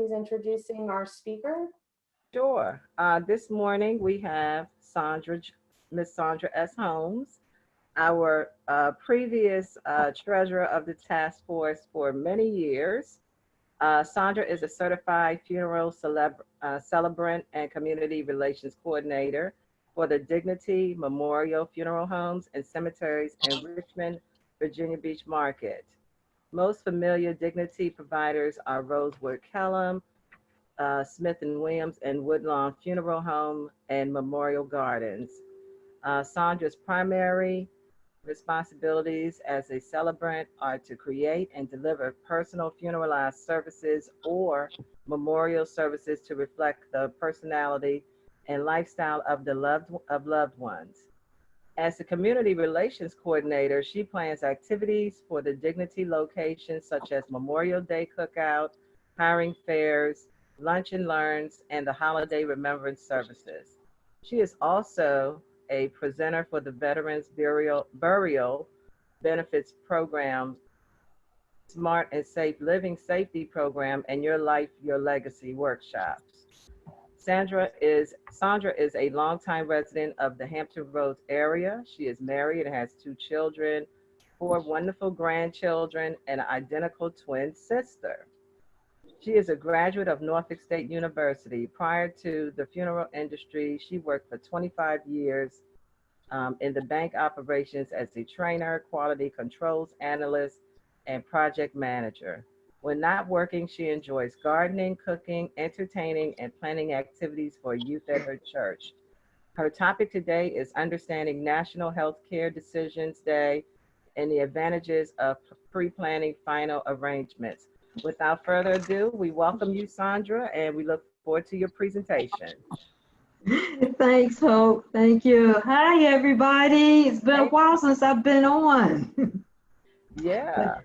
please introducing our speaker? Sure. This morning we have Miss Sondra S. Holmes, our previous treasurer of the task force for many years. Sondra is a certified funeral celebrant and community relations coordinator for the Dignity Memorial Funeral Homes and Cemeteries in Richmond, Virginia Beach Market. Most familiar Dignity providers are Rosewood Kellum, Smith and Williams, and Woodlawn Funeral Home and Memorial Gardens. Sondra's primary responsibilities as a celebrant are to create and deliver personal funeralized services or memorial services to reflect the personality and lifestyle of loved ones. As the community relations coordinator, she plans activities for the Dignity locations such as Memorial Day Cookout, hiring fairs, lunch and learns, and the holiday remembrance services. She is also a presenter for the Veterans Burial Benefits Program, Smart and Safe Living Safety Program, and Your Life, Your Legacy workshops. Sondra is a longtime resident of the Hampton Roads area. She is married and has two children, four wonderful grandchildren, and an identical twin sister. She is a graduate of Norfolk State University. Prior to the funeral industry, she worked for 25 years in the bank operations as a trainer, quality controls analyst, and project manager. When not working, she enjoys gardening, cooking, entertaining, and planning activities for youth at her church. Her topic today is Understanding National Healthcare Decisions Day and the Advantages of Pre-Planning Final Arrangements. Without further ado, we welcome you, Sondra, and we look forward to your presentation. Thanks, Hope. Thank you. Hi, everybody. It's been a Hey. while since I've been on. Yeah.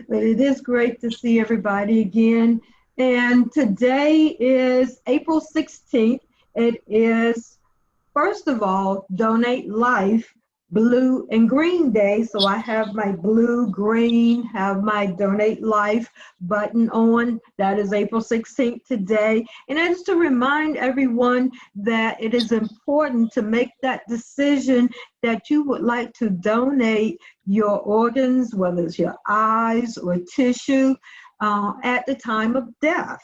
But it is great to see everybody again. And today is April 16th. It is, first of all, Donate Life Blue and Green Day. So I have my blue, green, have my Donate Life button on. That is April 16th today. And that is to remind everyone that it is important to make that decision that you would like to donate your organs, whether it's your eyes or tissue, at the time of death.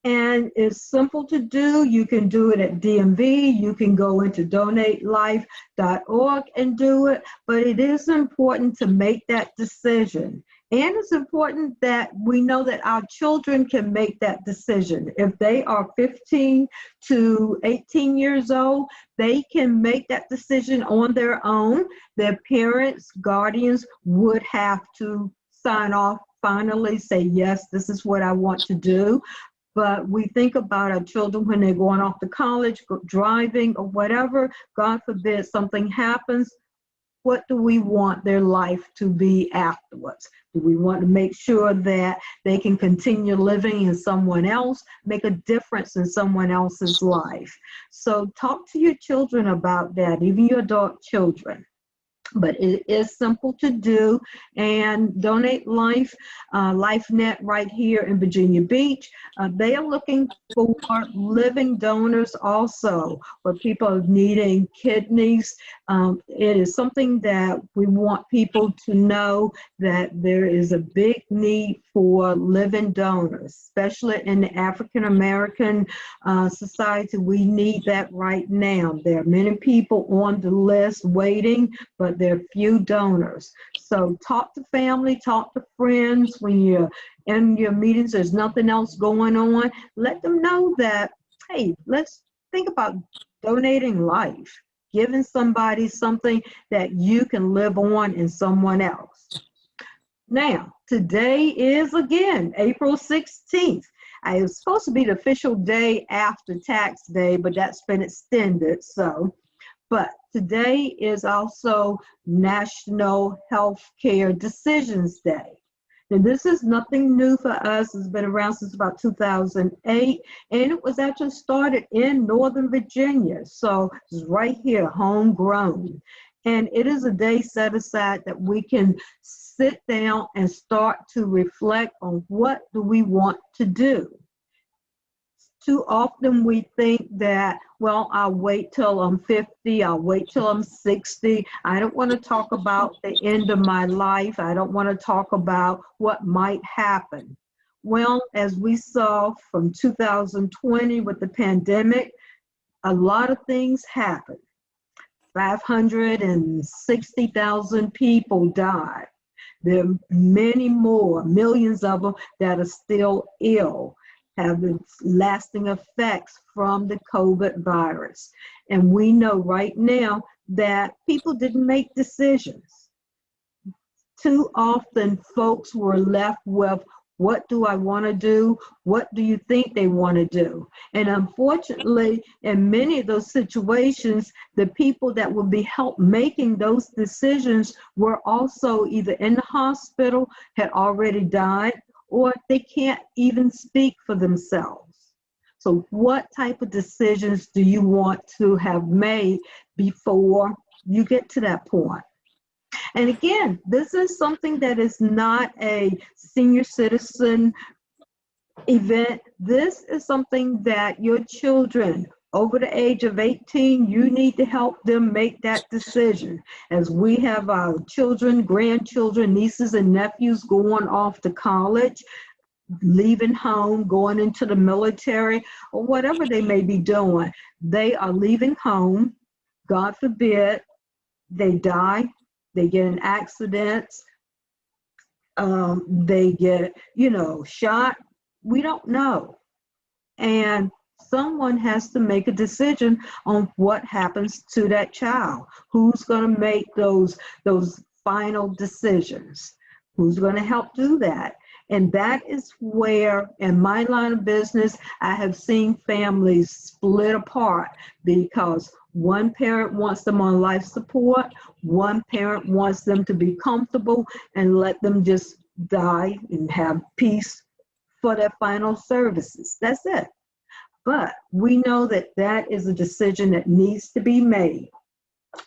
And it's simple to do. You can do it at DMV. You can go into donatelife.org and do it. But it is important to make that decision. And it's important that we know that our children can make that decision. If they are 15 to 18 years old, they can make that decision on their own. Their parents, guardians would have to sign off, finally say, yes, this is what I want to do. But we think about our children when they're going off to college, driving, or whatever. God forbid something happens. What do we want their life to be afterwards? Do we want to make sure that they can continue living in someone else, make a difference in someone else's life? So talk to your children about that, even your adult children. But it is simple to do. And Donate Life, LifeNet right here in Virginia Beach, they are looking for living donors also, where people are needing kidneys. It is something that we want people to know that there is a big need for living donors, especially in the African American society. We need that right now. There are many people on the list waiting, but there are few donors. So talk to family, talk to friends. When you're in your meetings, there's nothing else going on, let them know that, hey, let's think about donating life, giving somebody something that you can live on in someone else. Now, today is, again, April 16th. It was supposed to be the official day after tax day, but that's been extended. But today is also National Healthcare Decisions Day. Now, this is nothing new for us. It's been around since about 2008, and it was actually started in Northern Virginia. So it's right here, homegrown. And it is a day set aside that we can sit down and start to reflect on what do we want to do. Too often we think that, well, I'll wait till I'm 50, I'll wait till I'm 60. I don't want to talk about the end of my life. I don't want to talk about what might happen. Well, as we saw from 2020 with the pandemic, a lot of things happened. 560,000 people died. There are many more, millions of them that are still ill, have lasting effects from the COVID virus. And we know right now that people didn't make decisions. Too often, folks were left with, what do I want to do? What do you think they want to do? And unfortunately, in many of those situations, the people that would be help making those decisions were also either in the hospital, had already died, or they can't even speak for themselves. So what type of decisions do you want to have made before you get to that point? And again, this is something that is not a senior citizen event. This is something that your children over the age of 18, you need to help them make that decision. As we have our children, grandchildren, nieces and nephews going off to college, leaving home, going into the military, or whatever they may be doing, they are leaving home. God forbid, they die. They get in accidents, they get, shot. We don't know. And someone has to make a decision on what happens to that child. Who's going to make those final decisions? Who's going to help do that? And that is where, in my line of business, I have seen families split apart because one parent wants them on life support, one parent wants them to be comfortable and let them just die and have peace for their final services. That's it. But we know that that is a decision that needs to be made.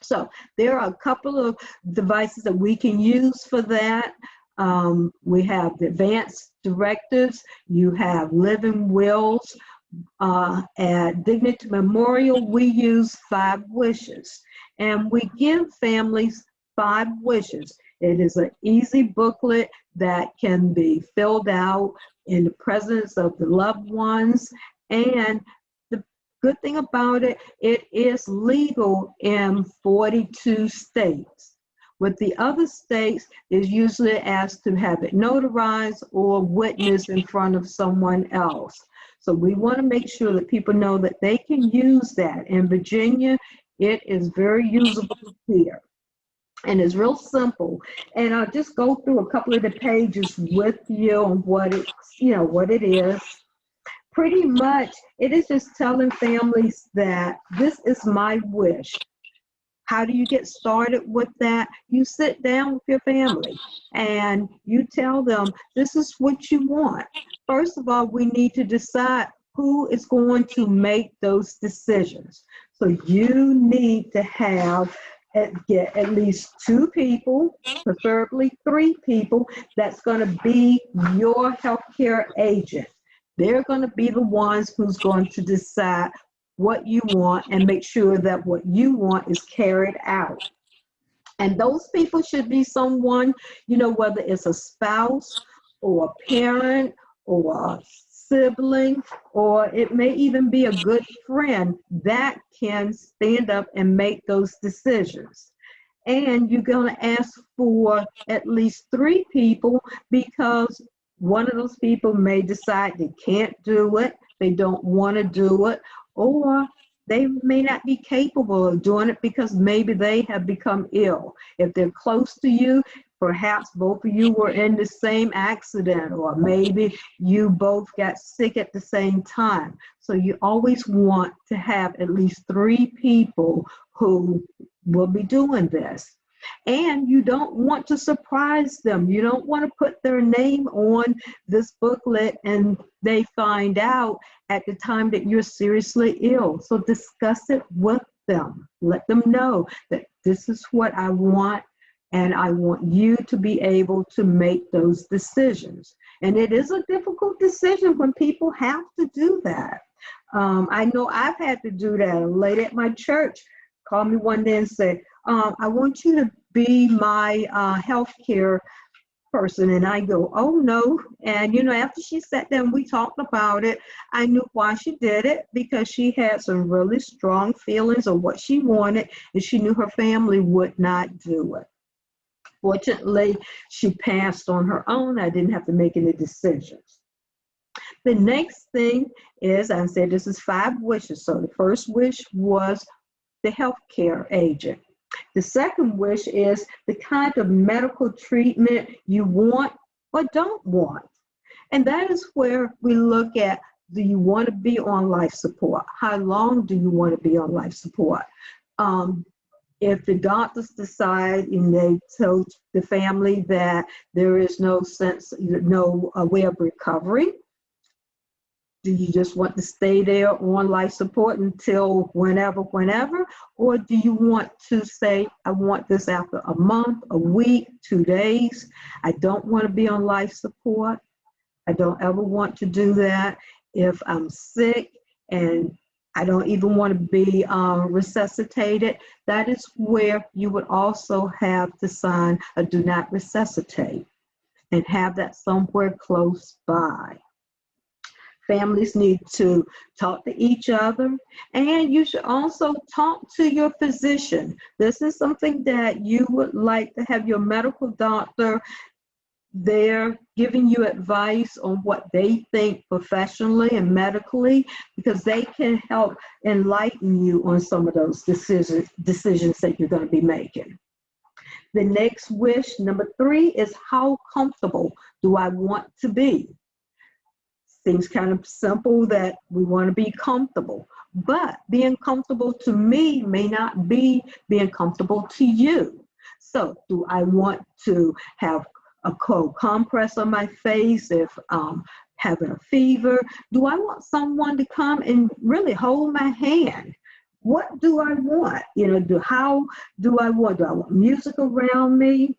So there are a couple of devices that we can use for that. We have the advanced directives, you have living wills. At Dignity Memorial, we use 5 wishes, and we give families 5 wishes. It is an easy booklet that can be filled out in the presence of the loved ones, and the good thing about it, it is legal in 42 states. With the other states, is usually asked to have it notarized or witnessed in front of someone else. So we want to make sure that people know that they can use that. In Virginia, it is very usable here. And it's real simple. And I'll just go through a couple of the pages with you on what it is. Pretty much, it is just telling families that this is my wish. How do you get started with that? You sit down with your family and you tell them, this is what you want. First of all, we need to decide who is going to make those decisions. So you need to get at least 2 people, preferably 3 people, that's going to be your healthcare agent. They're going to be the ones who's going to decide what you want and make sure that what you want is carried out. And those people should be someone, whether it's a spouse or a parent or a sibling, or it may even be a good friend that can stand up and make those decisions. And you're going to ask for at least 3 people because one of those people may decide they can't do it, they don't want to do it, or they may not be capable of doing it because maybe they have become ill. If they're close to you, perhaps both of you were in the same accident, or maybe you both got sick at the same time. So you always want to have at least 3 people who will be doing this. And you don't want to surprise them. You don't want to put their name on this booklet and they find out at the time that you're seriously ill. So discuss it with them. Let them know that this is what I want, and I want you to be able to make those decisions. And it is a difficult decision when people have to do that. I know I've had to do that. A lady at my church called me one day and said, I want you to be my healthcare person. And I go, oh no. And after she sat down, we talked about it. I knew why she did it, because she had some really strong feelings of what she wanted, and she knew her family would not do it. Fortunately, she passed on her own. I didn't have to make any decisions. The next thing is, I said this is 5 wishes. So the first wish was the healthcare agent. The second wish is the kind of medical treatment you want or don't want. And that is where we look at, do you want to be on life support? How long do you want to be on life support? If the doctors decide and they tell the family that there is no way of recovery, do you just want to stay there on life support until whenever? Or do you want to say, I want this after a month, a week, 2 days? I don't want to be on life support. I don't ever want to do that. If I'm sick and I don't even want to be resuscitated, that is where you would also have to sign a do not resuscitate and have that somewhere close by. Families need to talk to each other, and you should also talk to your physician. This is something that you would like to have your medical doctor there giving you advice on what they think professionally and medically, because they can help enlighten you on some of those decisions that you're going to be making. The next wish, number 3, is how comfortable do I want to be? Seems kind of simple that we want to be comfortable, but being comfortable to me may not be being comfortable to you. So do I want to have a cold compress on my face if I'm having a fever? Do I want someone to come and really hold my hand? What do I want? How do I want music around me?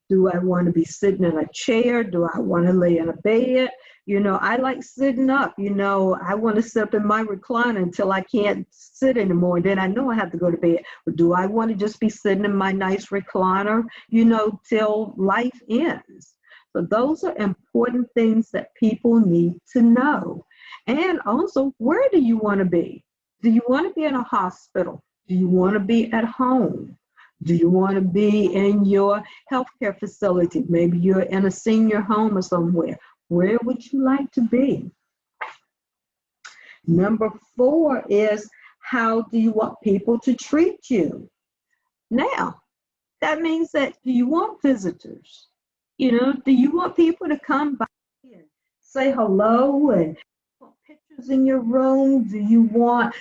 Do I want to be sitting in a chair? Do I want to lay in a bed? I like sitting up. I want to sit up in my recliner until I can't sit anymore. And then I know I have to go to bed. But do I want to just be sitting in my nice recliner, till life ends? So those are important things that people need to know. And also, where do you want to be? Do you want to be in a hospital? Do you want to be at home? Do you want to be in your healthcare facility? Maybe you're in a senior home or somewhere. Where would you like to be? Number 4 is, how do you want people to treat you? Now, that means that, do you want visitors? Do you want people to come by and say hello and put pictures in your room? Do you want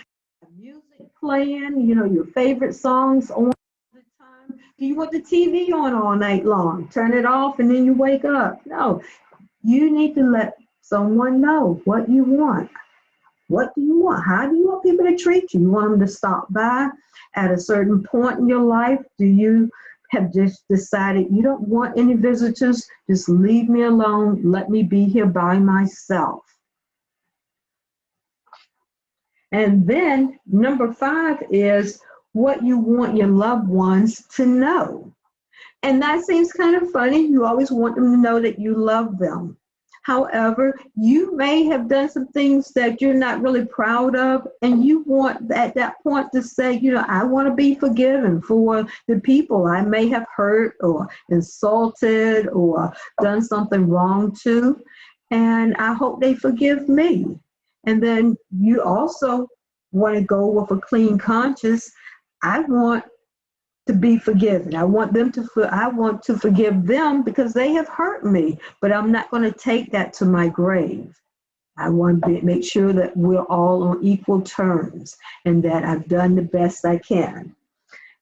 music playing, your favorite songs on? Do you want the TV on all night long? Turn it off and then you wake up. No, you need to let someone know what you want. What do you want? How do you want people to treat you? You want them to stop by at a certain point in your life? Do you have just decided you don't want any visitors? Just leave me alone. Let me be here by myself. And then number 5 is what you want your loved ones to know. And that seems kind of funny. You always want them to know that you love them. However, you may have done some things that you're not really proud of, and you want at that point to say, I want to be forgiven for the people I may have hurt or insulted or done something wrong to, and I hope they forgive me. And then you also want to go with a clean conscience. I want to be forgiven. I want to forgive them because they have hurt me, but I'm not going to take that to my grave. I want to make sure that we're all on equal terms and that I've done the best I can.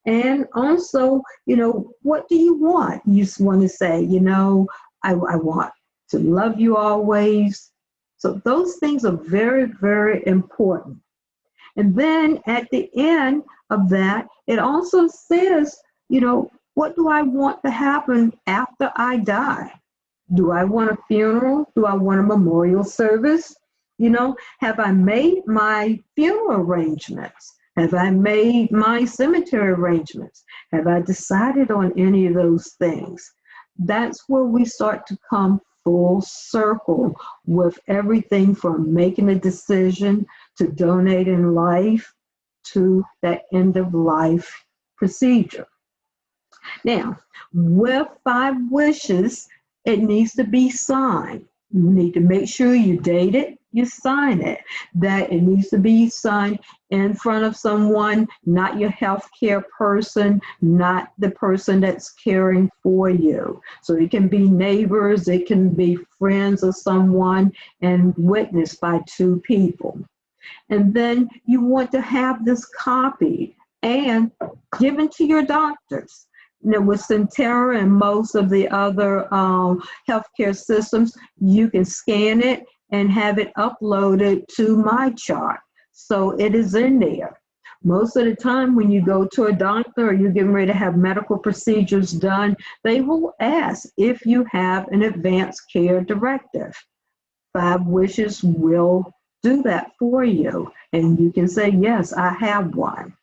And also, what do you want? You just want to say, I want to love you always. So those things are very, very important. And then at the end of that, it also says, what do I want to happen after I die? Do I want a funeral? Do I want a memorial service? Have I made my funeral arrangements? Have I made my cemetery arrangements? Have I decided on any of those things? That's where we start to come full circle with everything from making a decision to donating life to that end of life procedure. Now, with 5 wishes, it needs to be signed. You need to make sure you date it, you sign it, that it needs to be signed in front of someone, not your healthcare person, not the person that's caring for you. So it can be neighbors, it can be friends of someone, and witnessed by 2 people. And then you want to have this copied and given to your doctors. With Centera and most of the other healthcare systems, you can scan it and have it uploaded to MyChart. So it is in there. Most of the time when you go to a doctor or you're getting ready to have medical procedures done, they will ask if you have an advanced care directive. 5 wishes will do that for you. And you can say, yes, I have one.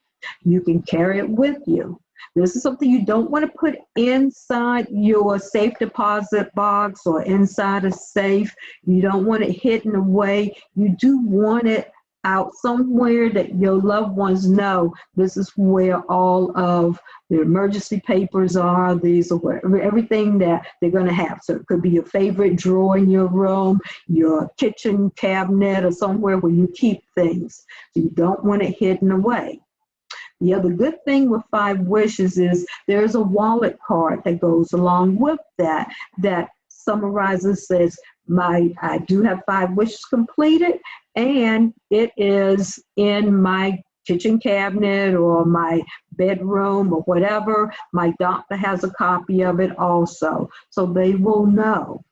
You can carry it with you. This is something you don't want to put inside your safe deposit box or inside a safe. You don't want it hidden away. You do want it out somewhere that your loved ones know this is where all of the emergency papers are. These are where everything that they're going to have. So it could be your favorite drawer in your room, your kitchen cabinet, or somewhere where you keep things. So you don't want it hidden away. The other good thing with 5 wishes is there's a wallet card that goes along with that summarizes, says, I do have 5 wishes completed, and it is in my kitchen cabinet or my bedroom or whatever. My doctor has a copy of it also, so they will know.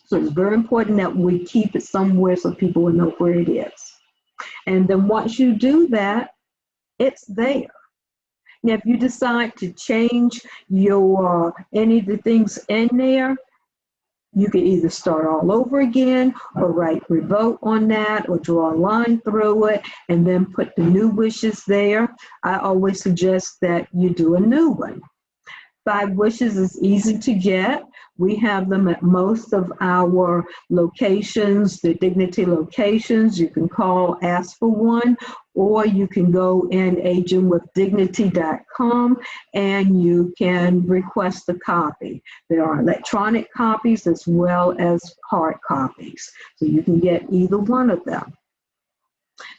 So it's very important that we keep it somewhere so people will know where it is. And then once you do that, it's there. Now, if you decide to change your any of the things in there, you can either start all over again or write revoke on that or draw a line through it and then put the new wishes there. I always suggest that you do a new one. 5 wishes is easy to get. We have them at most of our locations, the Dignity locations. You can call, ask for one, or you can go in agentwithdignity.com and you can request a copy. There are electronic copies as well as hard copies. So you can get either one of them.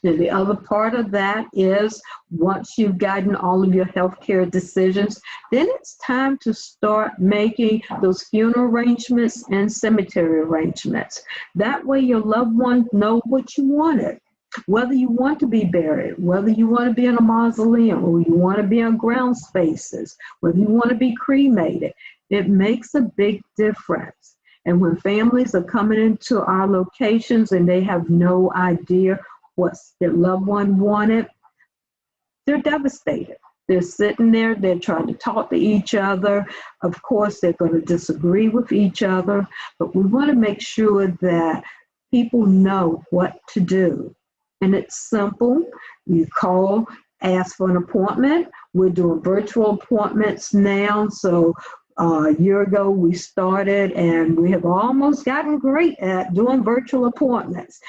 Now, the other part of that is once you've gotten all of your healthcare decisions, then it's time to start making those funeral arrangements and cemetery arrangements. That way your loved ones know what you wanted, whether you want to be buried, whether you want to be in a mausoleum, or you want to be on ground spaces, whether you want to be cremated. It makes a big difference. And when families are coming into our locations and they have no idea what their loved one wanted, they're devastated. They're sitting there, they're trying to talk to each other. Of course, they're going to disagree with each other, but we want to make sure that people know what to do. And it's simple. You call, ask for an appointment. We're doing virtual appointments now, so a year ago we started and we have almost gotten great at doing virtual appointments.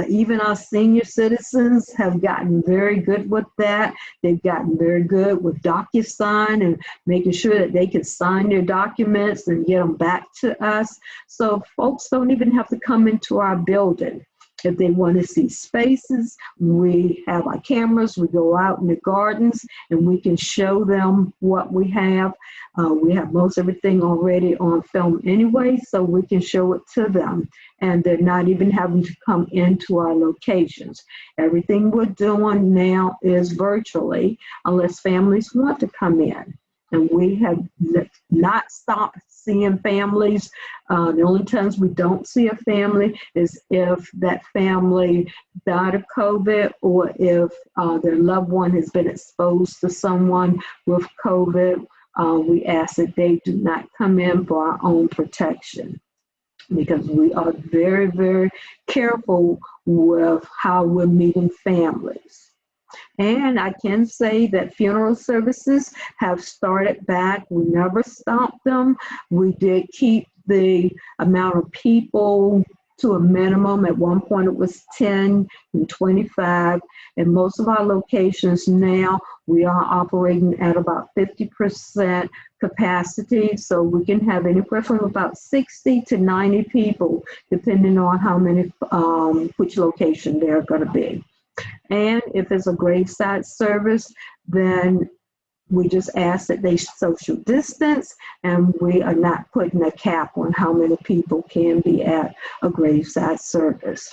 Even our senior citizens have gotten very good with that. They've gotten very good with DocuSign and making sure that they can sign their documents and get them back to us. So folks don't even have to come into our building. If they want to see spaces, we have our cameras, we go out in the gardens, and we can show them what we have. We have most everything already on film anyway, so we can show it to them. And they're not even having to come into our locations. Everything we're doing now is virtually, unless families want to come in. And we have not stopped seeing families. The only times we don't see a family is if that family died of COVID or if their loved one has been exposed to someone with COVID. We ask that they do not come in for our own protection. because we are very, very careful with how we're meeting families. And I can say that funeral services have started back. We never stopped them. We did keep the amount of people to a minimum. At one point it was 10 and 25. And most of our locations now, we are operating at about 50% capacity. So we can have anywhere from about 60 to 90 people, depending on how many, which location they're going to be. And if it's a graveside service, then we just ask that they social distance, and we are not putting a cap on how many people can be at a graveside service.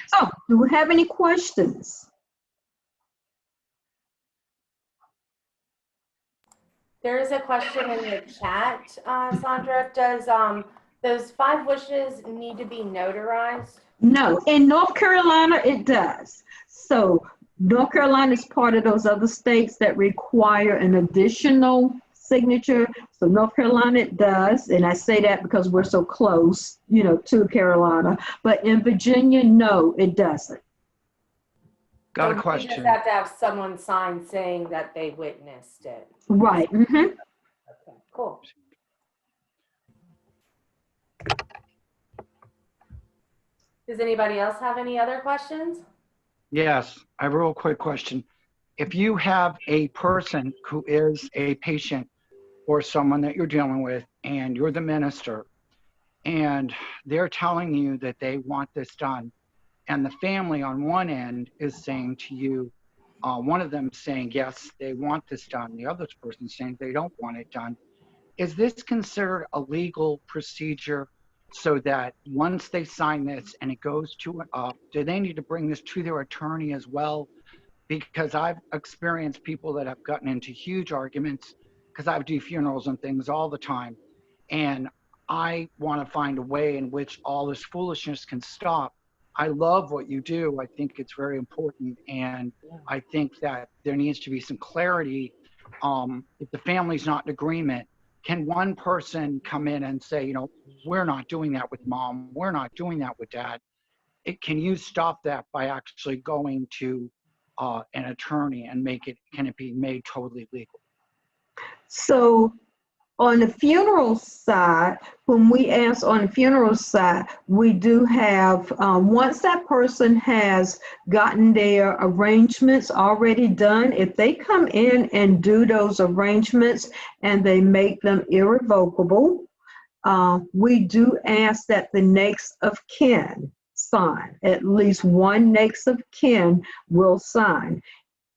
So, do we have any questions? There is a question in the chat, Sondra. Does those 5 wishes need to be notarized? No, in North Carolina, it does. So North Carolina is part of those other states that require an additional signature. So North Carolina, it does. And I say that because we're so close, to Carolina. But in Virginia, no, it doesn't. Got a So question. You just have to have someone sign saying that they witnessed it. Right. Mm-hmm. Okay, cool. Does anybody else have any other questions? Yes, I have a real quick question. If you have a person who is a patient or someone that you're dealing with, and you're the minister, and they're telling you that they want this done, and the family on one end is saying to you, one of them saying, yes, they want this done, the other person saying they don't want it done, is this considered a legal procedure? So that once they sign this and it goes to, do they need to bring this to their attorney as well? Because I've experienced people that have gotten into huge arguments, because I do funerals and things all the time. And I want to find a way in which all this foolishness can stop. I love what you do. I think it's very important. And I think that there needs to be some clarity. If the family's not in agreement, can one person come in and say, we're not doing that with mom, we're not doing that with dad? Can you stop that by actually going to an attorney and can it be made totally legal? So on the funeral side, when we ask on the funeral side, we do have, once that person has gotten their arrangements already done, if they come in and do those arrangements and they make them irrevocable, we do ask that the next of kin sign. At least one next of kin will sign.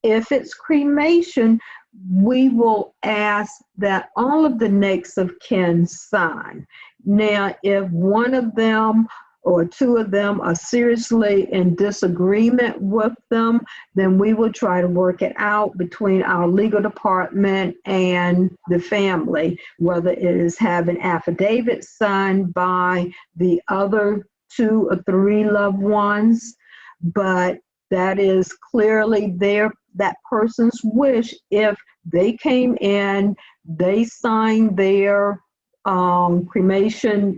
If it's cremation, we will ask that all of the next of kin sign. Now, if one of them or 2 of them are seriously in disagreement with them, then we will try to work it out between our legal department and the family, whether it is having affidavits signed by the other 2 or 3 loved ones. But that is clearly that person's wish. If they came in, they signed their cremation,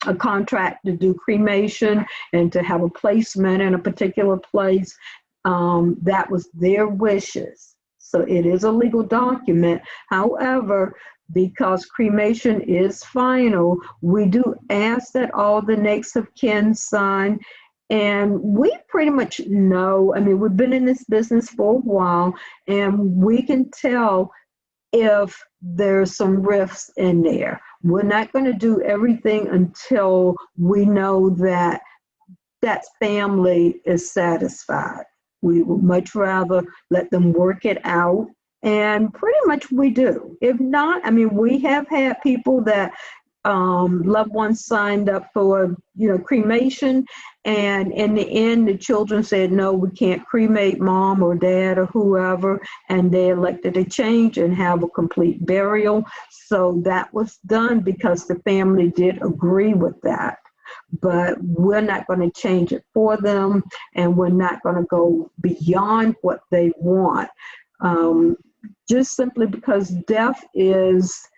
a contract to do cremation and to have a placement in a particular place, that was their wishes. So it is a legal document. However, because cremation is final, we do ask that all the next of kin sign. And we pretty much know, we've been in this business for a while, and we can tell if there's some rifts in there. We're not going to do everything until we know that that family is satisfied. We would much rather let them work it out, and pretty much we do. If not, we have had people that loved ones signed up for, cremation, and in the end, the children said, no, we can't cremate mom or dad or whoever, and they elected a change and have a complete burial. So that was done because the family did agree with that. But we're not going to change it for them, and we're not going to go beyond what they want, just simply because death is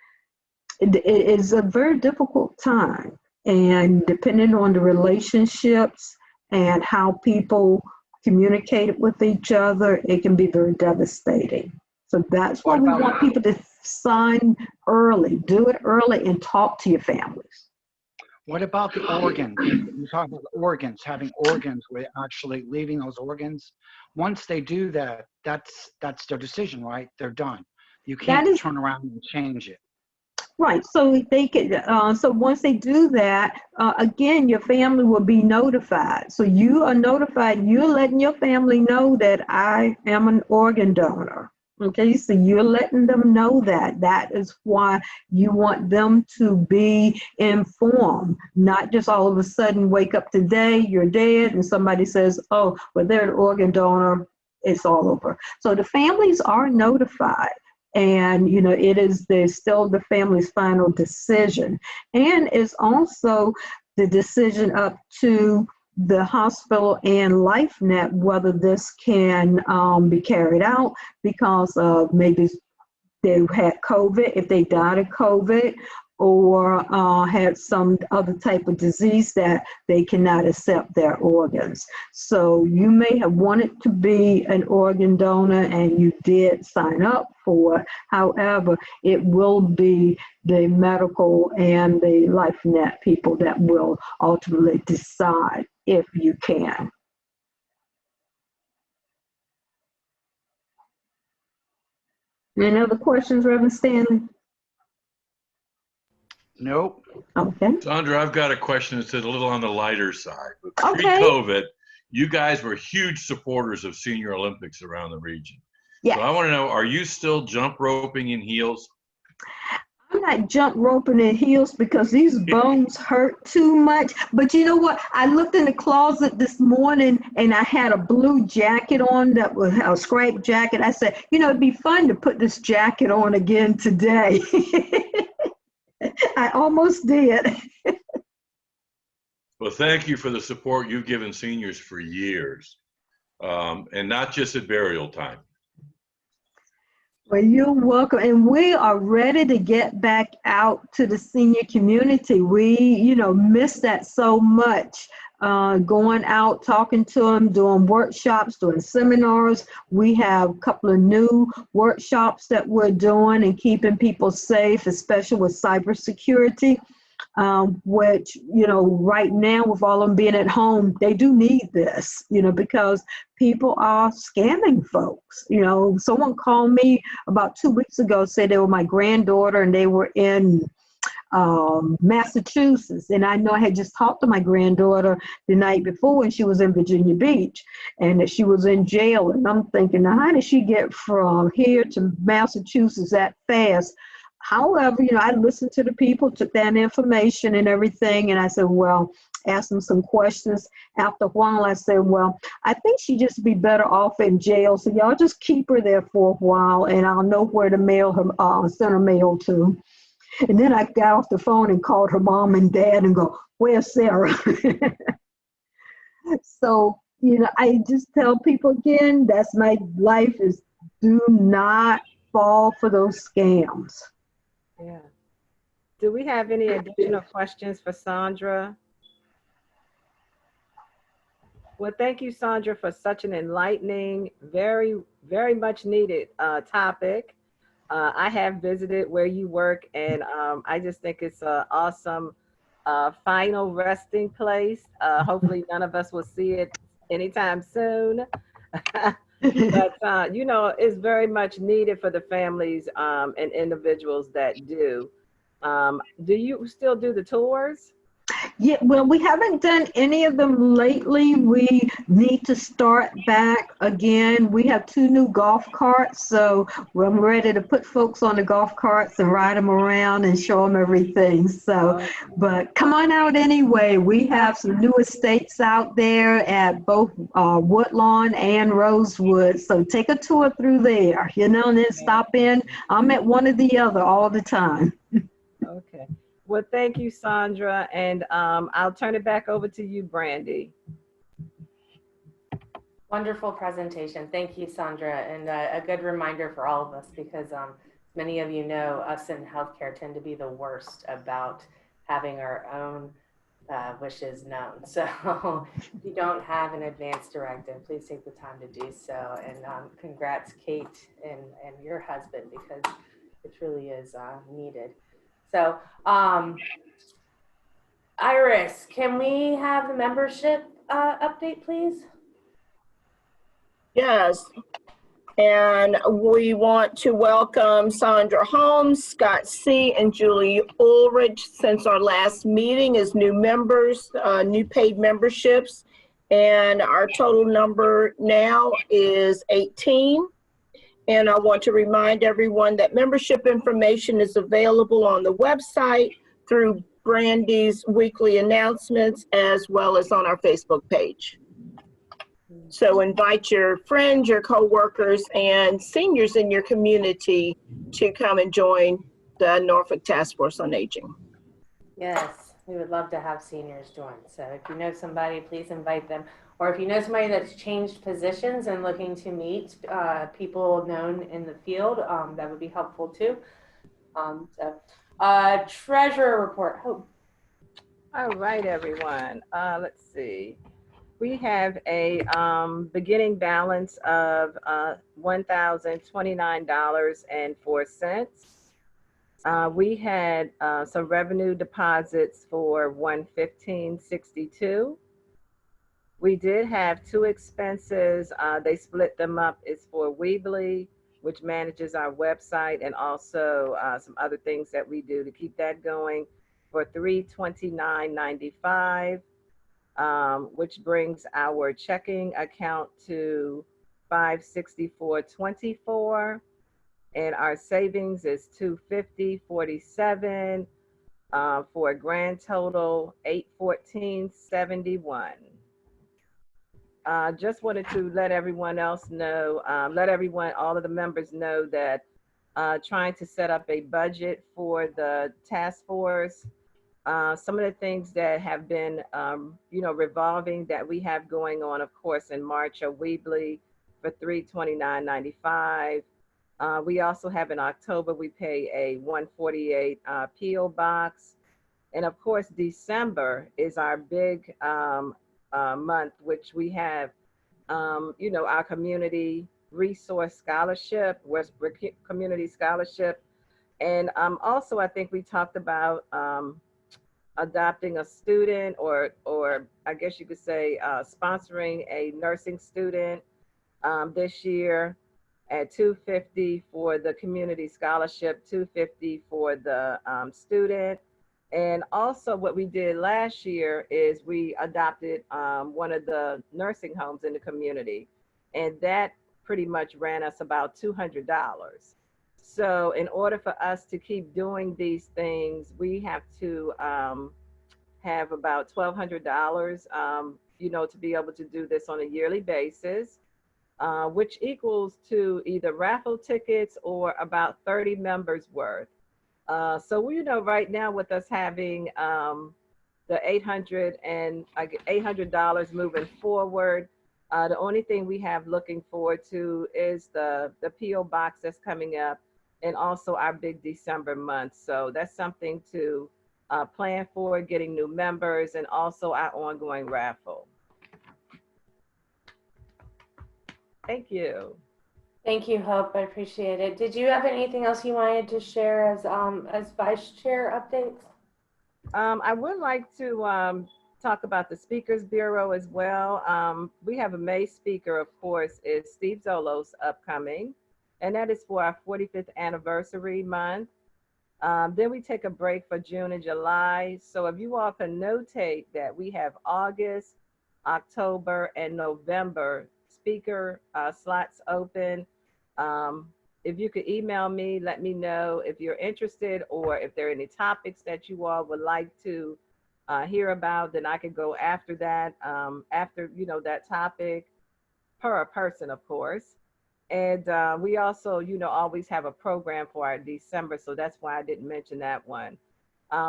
it is a very difficult time. And depending on the relationships and how people communicate with each other, it can be very devastating. So that's why What we about want people to sign early, do it early, and talk to your families. what about the organs? You talk about the organs, having organs, with actually leaving those organs. Once they do that, that's their decision, right? They're done. You That can't is turn around and change it. right. So they can. So once they do that, again, your family will be notified. So you are notified. You're letting your family know that I am an organ donor. Okay, so you're letting them know that. That is why you want them to be informed, not just all of a sudden wake up today, you're dead, and somebody says, oh, well, they're an organ donor, it's all over. So the families are notified. And it is still the family's final decision, and it's also the decision up to the hospital and LifeNet whether this can be carried out because of maybe they had COVID, if they died of COVID, or had some other type of disease that they cannot accept their organs. So you may have wanted to be an organ donor and you did sign up for it. However, it will be the medical and the LifeNet people that will ultimately decide if you can. Any other questions, Reverend Stanley? Nope. Okay. Sondra, I've got a question that's a little on the lighter side. But Okay. pre-COVID, you guys were huge supporters of Senior Olympics around the region. Yeah. So I want to know, are you still jump roping in heels? I'm not jump roping in heels because these bones hurt too much. But you know what? I looked in the closet this morning and I had a blue jacket on that was a striped jacket. I said, it'd be fun to put this jacket on again today. I almost did. Well, thank you for the support you've given seniors for years, and not just at burial time. Well, you're welcome. And we are ready to get back out to the senior community. We, miss that so much. Going out, talking to them, doing workshops, doing seminars. We have a couple of new workshops that we're doing and keeping people safe, especially with cybersecurity. Which, right now with all of them being at home, they do need this, because people are scamming folks. Someone called me about 2 weeks ago, said they were my granddaughter and they were in Massachusetts. And I know I had just talked to my granddaughter the night before and she was in Virginia Beach and that she was in jail. And I'm thinking, now how did she get from here to Massachusetts that fast? However, I listened to the people, took that information and everything, and I said, well, asked them some questions. After a while, I said, well, I think she'd just be better off in jail, so y'all just keep her there for a while, and I'll know where to mail her, send her mail to. And then I got off the phone and called her mom and dad and go, where's Sarah? So, I just tell people again, that's my life is do not fall for those scams. Yeah. Do we have any additional questions for Sondra? Well, thank you, Sondra, for such an enlightening, very, very much needed topic. I have visited where you work, and I just think it's an awesome final resting place. Hopefully, none of us will see it anytime soon. But, it's very much needed for the families and individuals that do. Do you still do the tours? Yeah, well, we haven't done any of them lately. We need to start back again. We have 2 new golf carts, so I'm ready to put folks on the golf carts and ride them around and show them everything. So, but come on out anyway. We have some new estates out there at both Woodlawn and Rosewood. So take a tour through there, and then stop in. I'm at one or the other all the time. Okay. Well, thank you, Sondra, and I'll turn it back over to you, Brandy. Wonderful presentation. Thank you, Sondra, and a good reminder for all of us because many of you know, us in healthcare tend to be the worst about having our own wishes known. So if you don't have an advance directive, please take the time to do so. And congrats, Kate, and your husband, because it truly is needed. So, Iris, can we have the membership update, please? Yes, and we want to welcome Sondra Holmes, Scott C., and Julie Ulrich since our last meeting as new members, new paid memberships. And our total number now is 18. And I want to remind everyone that membership information is available on the website through Brandy's weekly announcements, as well as on our Facebook page. So invite your friends, your coworkers, and seniors in your community to come and join the Norfolk Task Force on Aging. Yes, we would love to have seniors join. So if you know somebody, please invite them. Or if you know somebody that's changed positions and looking to meet people known in the field, that would be helpful too. Treasurer report, Hope. All right, everyone. Let's see. We have a beginning balance of $1,029.04. We had some revenue deposits for $115.62. We did have two expenses. They split them up. It's for Weebly, which manages our website, and also some other things that we do to keep that going, for $329.95. Which brings our checking account to $564.24, and our savings is $250.47, for a grand total $814.71. Just wanted to let everyone else know, all of the members know that trying to set up a budget for the task force. Some of the things that have been, revolving that we have going on, of course, in March are Weebly for $329.95. We also have in October, we pay a $148 P.O. box. And of course, December is our big month, which we have, our community resource scholarship, community scholarship. And also, I think we talked about adopting a student, or I guess you could say sponsoring a nursing student this year at $250 for the community scholarship, $250 for the student. And also what we did last year is we adopted one of the nursing homes in the community, and that pretty much ran us about $200. So in order for us to keep doing these things, we have to have about $1,200, to be able to do this on a yearly basis, which equals to either raffle tickets or about 30 members worth. So right now with us having the $800 moving forward, the only thing we have looking forward to is the P.O. box that's coming up, and also our big December month. So that's something to plan for, getting new members, and also our ongoing raffle. Thank you. Thank you, Hope. I appreciate it. Did you have anything else you wanted to share as vice chair updates? I would like to talk about the Speakers Bureau as well. We have a May speaker, of course, is Steve Zolos upcoming, and that is for our 45th anniversary month. Then we take a break for June and July. So if you all can notate that we have August, October, and November speaker slots open. If you could email me, let me know if you're interested, or if there are any topics that you all would like to hear about, then I could go after that, that topic per person, of course. And we also, always have a program for our December, so that's why I didn't mention that one.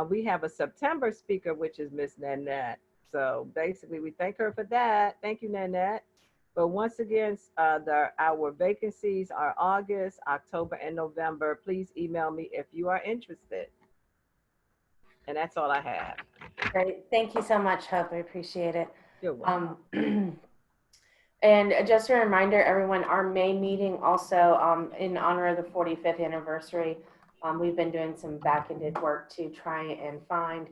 We have a September speaker, which is Miss Nanette. So basically, we thank her for that. Thank you, Nanette. But once again, our vacancies are August, October, and November. Please email me if you are interested. And that's all I have. Great. Thank you so much, Hope. I appreciate it. You're welcome. And just a reminder, everyone, our May meeting also in honor of the 45th anniversary, we've been doing some back-ended work to try and find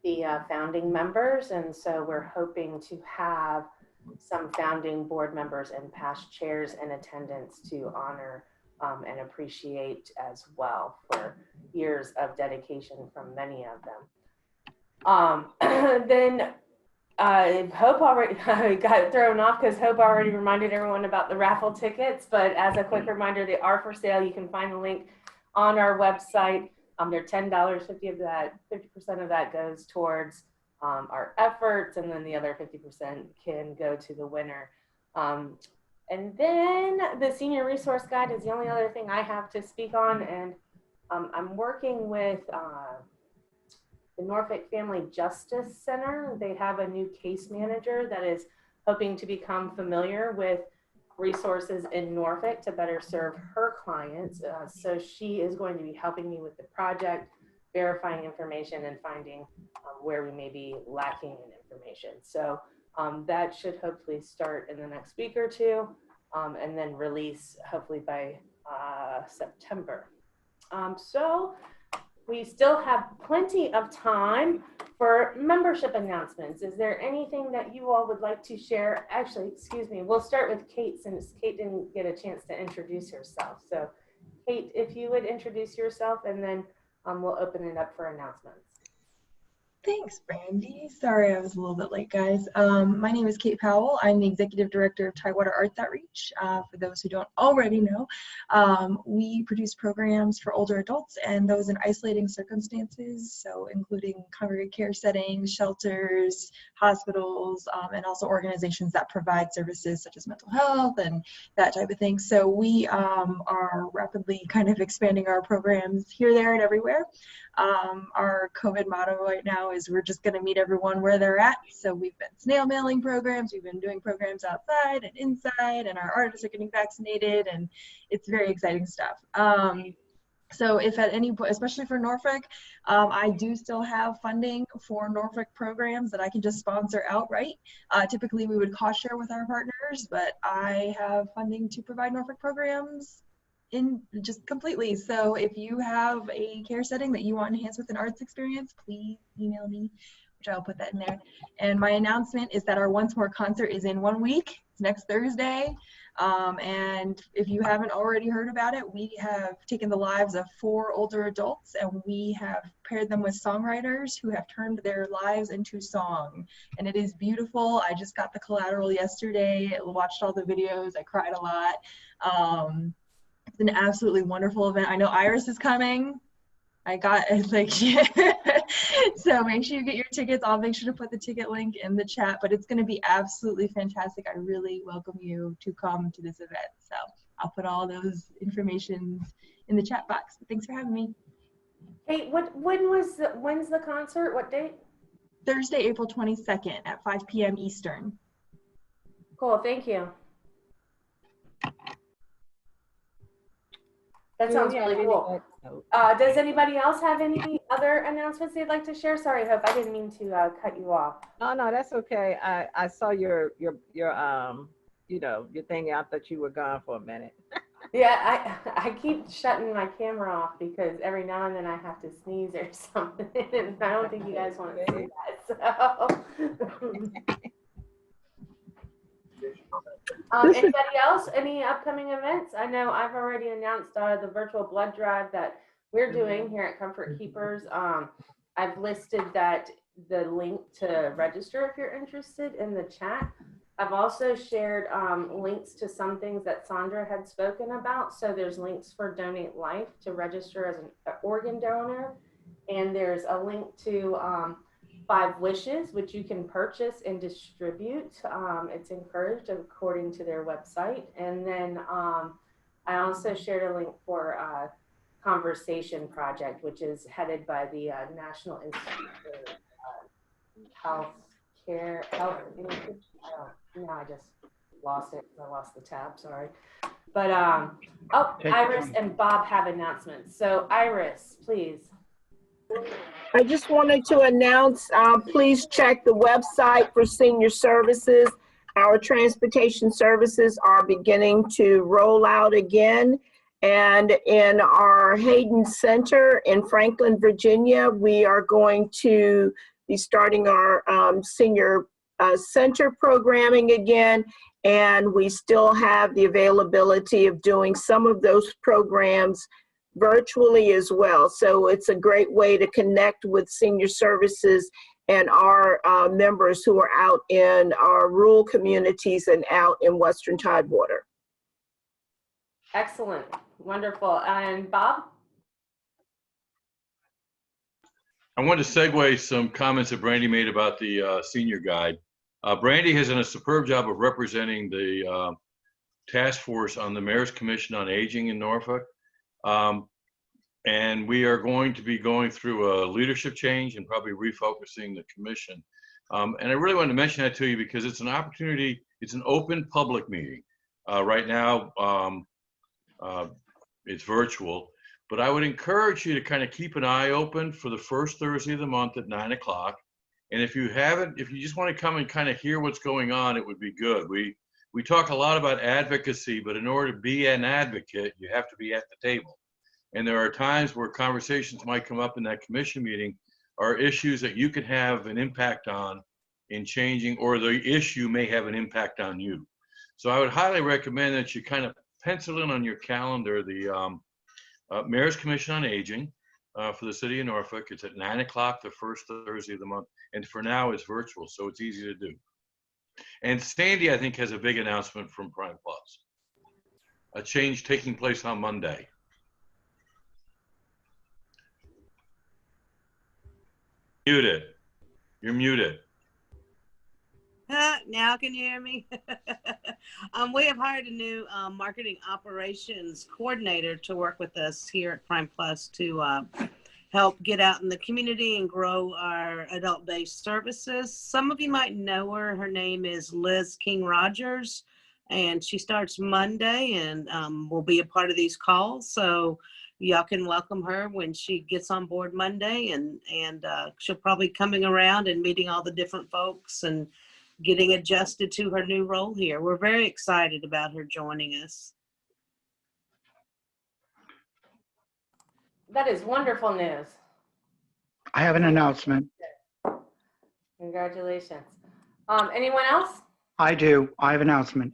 the founding members. And so we're hoping to have some founding board members and past chairs in attendance to honor and appreciate as well for years of dedication from many of them. Then Hope already got thrown off because Hope already reminded everyone about the raffle tickets. But as a quick reminder, they are for sale. You can find the link on our website. They're $10. 50% of that goes towards our efforts, and then the other 50% can go to the winner. And then the senior resource guide is the only other thing I have to speak on, and I'm working with the Norfolk Family Justice Center. They have a new case manager that is hoping to become familiar with resources in Norfolk to better serve her clients. So she is going to be helping me with the project, verifying information and finding where we may be lacking in information. So that should hopefully start in the next week or two, and then release hopefully by September. So we still have plenty of time for membership announcements. Is there anything that you all would like to share? Actually, excuse me, we'll start with Kate since Kate didn't get a chance to introduce herself. So Kate, if you would introduce yourself, and then we'll open it up for announcements. Thanks, Brandy. Sorry I was a little bit late, guys. My name is Kate Powell. I'm the Executive Director of Tidewater Arts Outreach. For those who don't already know, we produce programs for older adults and those in isolating circumstances, so including congregate care settings, shelters, hospitals, and also organizations that provide services such as mental health and that type of thing. So we are rapidly kind of expanding our programs here, there, and everywhere. Our COVID motto right now is we're just going to meet everyone where they're at. So we've been snail mailing programs, we've been doing programs outside and inside, and our artists are getting vaccinated, and it's very exciting stuff. So if at any point, especially for Norfolk, I do still have funding for Norfolk programs that I can just sponsor outright. Typically we would cost share with our partners, but I have funding to provide Norfolk programs in just completely. So if you have a care setting that you want enhanced with an arts experience, please email me, which I'll put that in there. And my announcement is that our Once More concert is in 1 week. It's next Thursday. And if you haven't already heard about it, we have taken the lives of 4 older adults and we have paired them with songwriters who have turned their lives into song. And it is beautiful. I just got the collateral yesterday, watched all the videos, I cried a lot. It's an absolutely wonderful event. I know Iris is coming. I got like, so make sure you get your tickets. I'll make sure to put the ticket link in the chat, but it's going to be absolutely fantastic. I really welcome you to come to this event. So I'll put all those information in the chat box. Thanks for having me. Hey, when's the concert? What date? Thursday, April 22nd at 5 p.m. Eastern. Cool, thank you. That sounds really cool. Does anybody else have any other announcements they'd like to share? Sorry, Hope, I didn't mean to cut you off. Oh no, that's okay. I saw your you know, your thing. I thought you were gone for a minute. Yeah, I keep shutting my camera off because every now and then I have to sneeze or something, and I don't think you guys want to see that. So. Anybody else? Any upcoming events? I know I've already announced the virtual blood drive that we're doing here at Comfort Keepers. I've listed the link to register if you're interested in the chat. I've also shared links to some things that Sondra had spoken about. So there's links for Donate Life to register as an organ donor. And there's a link to 5 Wishes, which you can purchase and distribute. It's encouraged according to their website. And then I also shared a link for Conversation Project, which is headed by the National Institute for Health. lost it. I lost the tab, sorry. But, oh, Take Iris your time. and Bob have announcements. So Iris, please. I just wanted to announce, please check the website for senior services. Our transportation services are beginning to roll out again. And in our Hayden Center in Franklin, Virginia, we are going to be starting our senior center programming again. And we still have the availability of doing some of those programs virtually as well. So it's a great way to connect with senior services and our members who are out in our rural communities and out in Western Tidewater. Excellent. Wonderful. And Bob? I want to segue some comments that Brandy made about the senior guide. Brandy has done a superb job of representing the task force on the Mayor's Commission on Aging in Norfolk. And we are going to be going through a leadership change and probably refocusing the commission. And I really want to mention that to you because it's an opportunity, it's an open public meeting. Right now, it's virtual, but I would encourage you to kind of keep an eye open for the first Thursday of the month at 9 o'clock. And if you just want to come and kind of hear what's going on, it would be good. We talk a lot about advocacy, but in order to be an advocate, you have to be at the table. And there are times where conversations might come up in that commission meeting are issues that you can have an impact on in changing, or the issue may have an impact on you. So I would highly recommend that you kind of pencil in on your calendar the Mayor's Commission on Aging for the city of Norfolk. It's at 9 o'clock the first Thursday of the month. And for now, it's virtual, so it's easy to do. And Sandy, I think, has a big announcement from Prime Plus. A change taking place on Monday. Muted. You're muted. Now can you hear me? We have hired a new marketing operations coordinator to work with us here at Prime Plus to help get out in the community and grow our adult-based services. Some of you might know her. Her name is Liz King Rogers, and she starts Monday and will be a part of these calls. So y'all can welcome her when she gets on board Monday, and she'll probably coming around and meeting all the different folks and getting adjusted to her new role here. We're very excited about her joining us. That is wonderful news. I have an announcement. Congratulations. Anyone else? I do. I have an announcement.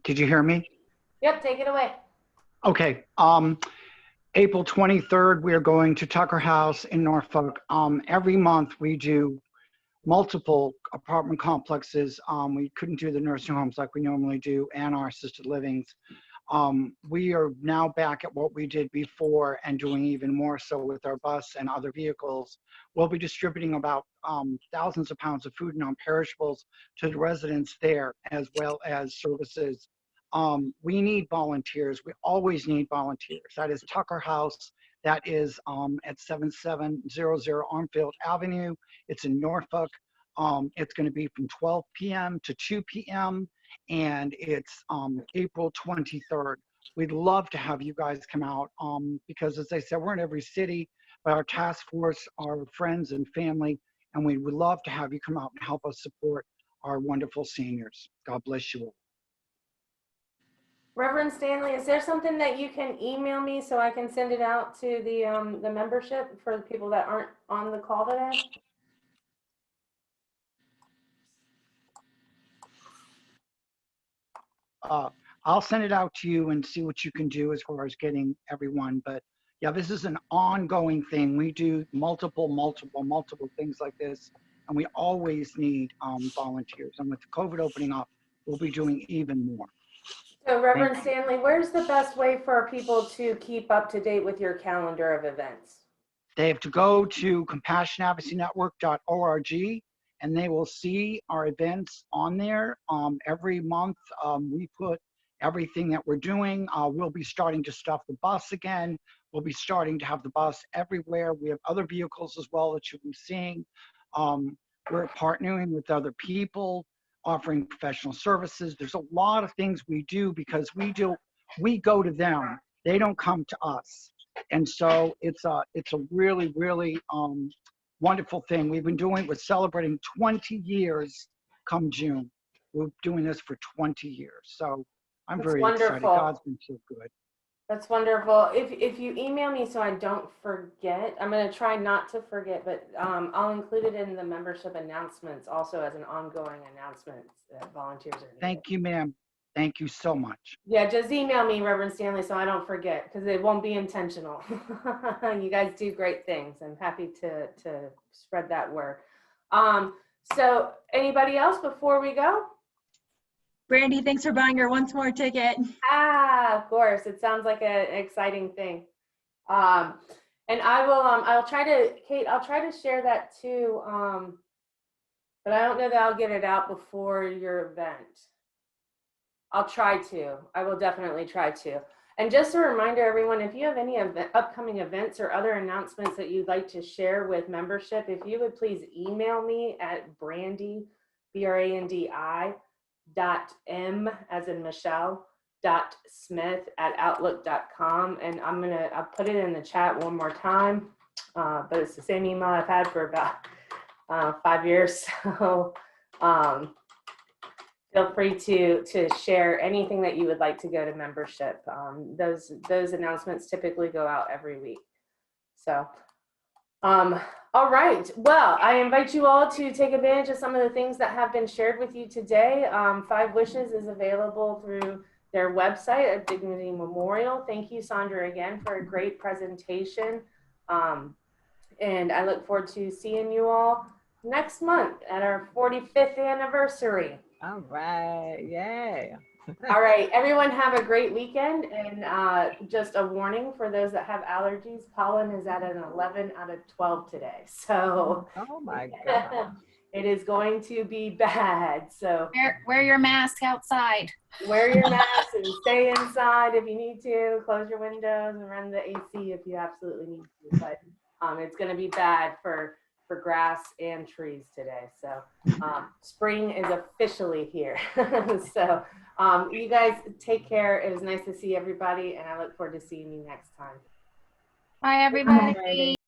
Did you hear me? Yep, take it away. Okay. April 23rd, we are going to Tucker House in Norfolk. Every month we do multiple apartment complexes. We couldn't do the nursing homes like we normally do and our assisted livings. We are now back at what we did before and doing even more so with our bus and other vehicles. We'll be distributing about thousands of pounds of food and non-perishables to the residents there, as well as services. We need volunteers. We always need volunteers. That is Tucker House. That is at 7700 Armfield Avenue. It's in Norfolk. It's going to be from 12 p.m. to 2 p.m. and it's April 23rd. We'd love to have you guys come out because, as I said, we're in every city, but our task force are friends and family, and we would love to have you come out and help us support our wonderful seniors. God bless you all. Reverend Stanley, is there something that you can email me so I can send it out to the membership for the people that aren't on the call today? I'll send it out to you and see what you can do as far as getting everyone. But yeah, this is an ongoing thing. We do multiple things like this, and we always need volunteers. And with COVID opening up, we'll be doing even more. So Reverend Stanley, where's the best way for people to keep up to date with your calendar of events? They have to go to compassionadvocacynetwork.org and they will see our events on there. Every month we put everything that we're doing. We'll be starting to stuff the bus again. We'll be starting to have the bus everywhere. We have other vehicles as well that you'll be seeing. We're partnering with other people, offering professional services. There's a lot of things we do because we go to them. They don't come to us. And so it's a really, really wonderful thing. We're celebrating 20 years come June. We're doing this for 20 years. So I'm That's very excited. wonderful. God's been so good. That's wonderful. If you email me so I don't forget, I'm going to try not to forget, but I'll include it in the membership announcements also as an ongoing announcement that volunteers are needed. Thank you, ma'am. Thank you so much. Yeah, just email me, Reverend Stanley, so I don't forget, because it won't be intentional. You guys do great things. I'm happy to spread that word. So anybody else before we go? Brandy, thanks for buying your once more ticket. Of course. It sounds like an exciting thing. And I will, I'll try to, Kate, I'll try to share that too. But I don't know that I'll get it out before your event. I'll try to. I will definitely try to. And just a reminder, everyone, if you have any upcoming events or other announcements that you'd like to share with membership, if you would please email me at Brandy, BRANDI, .m as in Michelle, .smith@outlook.com. And I'll put it in the chat one more time. But it's the same email I've had for about 5 years. So feel free to share anything that you would like to go to membership. Those announcements typically go out every week. So, all right. Well, I invite you all to take advantage of some of the things that have been shared with you today. 5 Wishes is available through their website at Dignity Memorial. Thank you, Sondra, again for a great presentation. And I look forward to seeing you all next month at our 45th anniversary. All right. Yay. All right, everyone have a great weekend. And just a warning for those that have allergies, pollen is at an 11 out of 12 today. So Oh my God. it is going to be bad. So Wear your mask outside. wear your mask and stay inside if you need to. Close your windows and run the AC if you absolutely need to. But it's going to be bad for grass and trees today. So spring is officially here. So you guys take care. It was nice to see everybody, and I look forward to seeing you next time. Bye, everybody.